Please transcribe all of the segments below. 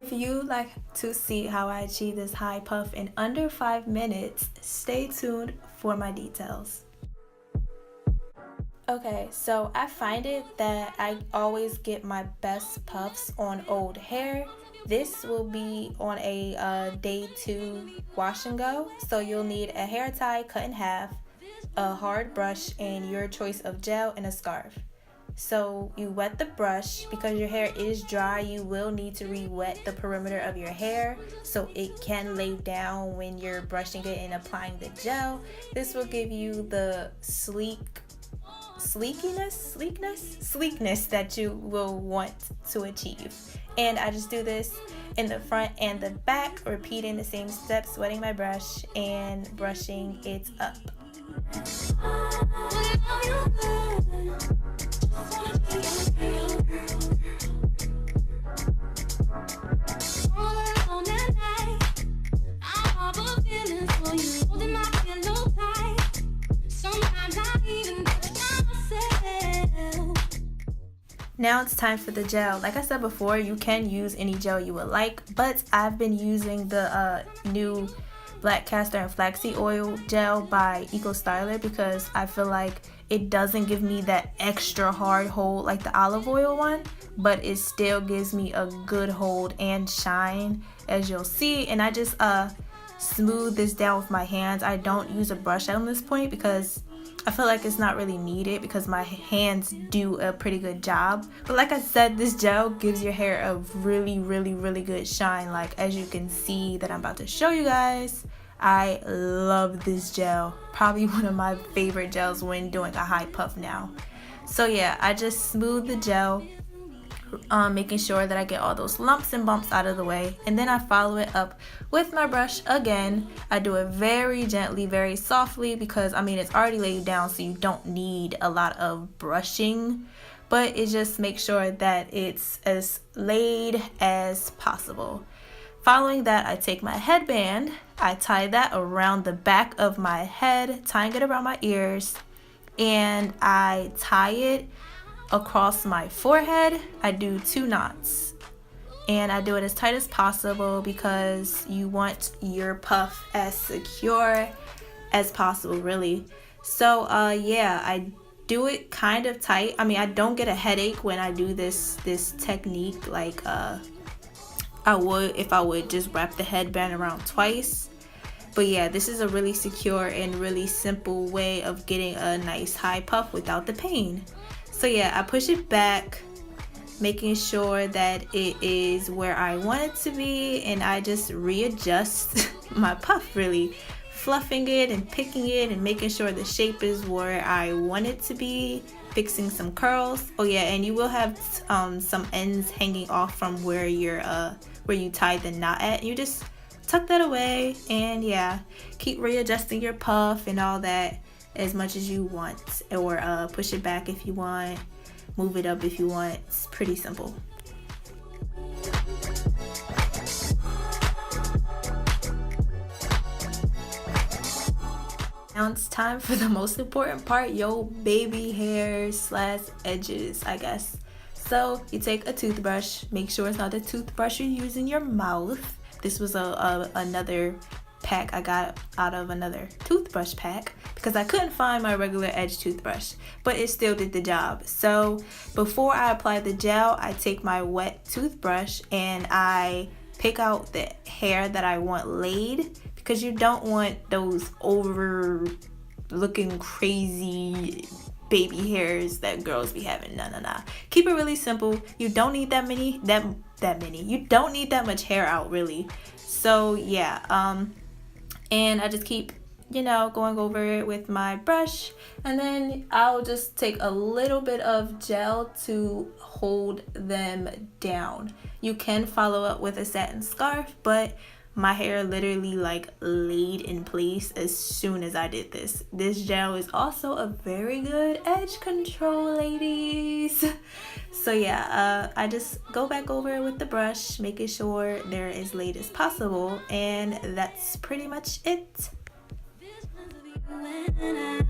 If you like to see how I achieve this high puff in under 5 minutes, stay tuned for my details. Okay, so I find it that I always get my best puffs on old hair. This will be on a day 2 wash and go. So you'll need a hair tie cut in half, a hard brush, and your choice of gel and a scarf. So you wet the brush. Because your hair is dry, you will need to re-wet the perimeter of your hair so it can lay down when you're brushing it and applying the gel. This will give you the sleekness that you will want to achieve. And I just do this in the front and the back, repeating the same steps, wetting my brush and brushing it up. Now it's time for the gel. Like I said before, you can use any gel you would like, but I've been using the new black castor and flaxseed oil gel by Eco Styler because I feel like it doesn't give me that extra hard hold like the olive oil one, but it still gives me a good hold and shine, as you'll see. And I just smooth this down with my hands. I don't use a brush on this point because I feel like it's not really needed because my hands do a pretty good job. But like I said, this gel gives your hair a really good shine, like as you can see that I'm about to show you guys. I love this gel. Probably one of my favorite gels when doing a high puff now. So yeah, I just smooth the gel, making sure that I get all those lumps and bumps out of the way, and then I follow it up with my brush again. I do it very gently, very softly, because I mean it's already laid down, so you don't need a lot of brushing, but it just makes sure that it's as laid as possible. Following that, I take my headband, I tie that around the back of my head, tying it around my ears, and I tie it across my forehead. I do 2 knots, and I do it as tight as possible because you want your puff as secure as possible, really. So yeah, I do it kind of tight. I mean, I don't get a headache when I do this technique like I would if I would just wrap the headband around twice. But yeah, this is a really secure and really simple way of getting a nice high puff without the pain. So yeah, I push it back, making sure that it is where I want it to be, and I just readjust my puff, really fluffing it and picking it and making sure the shape is where I want it to be, fixing some curls. Oh yeah, and you will have some ends hanging off from where you tied the knot at. You just tuck that away, and yeah, keep readjusting your puff and all that as much as you want, or push it back if you want, move it up if you want. It's pretty simple. Now it's time for the most important part, your baby hairs / edges, I guess. So you take a toothbrush, make sure it's not the toothbrush you use in your mouth. This was another pack I got out of another toothbrush pack because I couldn't find my regular edge toothbrush, but it still did the job. So before I apply the gel, I take my wet toothbrush and I pick out the hair that I want laid, because you don't want those over looking crazy baby hairs that girls be having. No. Keep it really simple. You don't need that many. You don't need that much hair out, really. So yeah, and I just keep going over it with my brush, and then I'll just take a little bit of gel to hold them down. You can follow up with a satin scarf, but my hair literally like laid in place as soon as I did this. This gel is also a very good edge control, ladies. So yeah, I just go back over it with the brush, making sure they're as laid as possible, and that's pretty much it. When I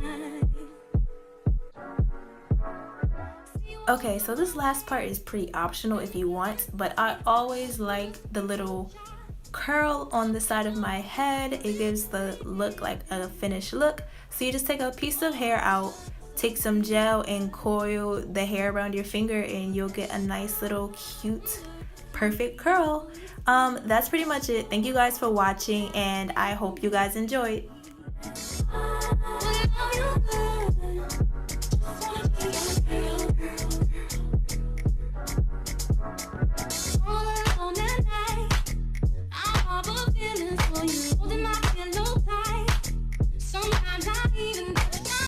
see Okay, so this last part is pretty optional if you want, but I always like the little curl on the side of my head. It gives the look like a finished look. So you just take a piece of hair out, take some gel and coil the hair around your finger, and you'll get a nice little cute perfect curl. That's pretty much it. Thank you guys for watching, and I hope you guys enjoyed.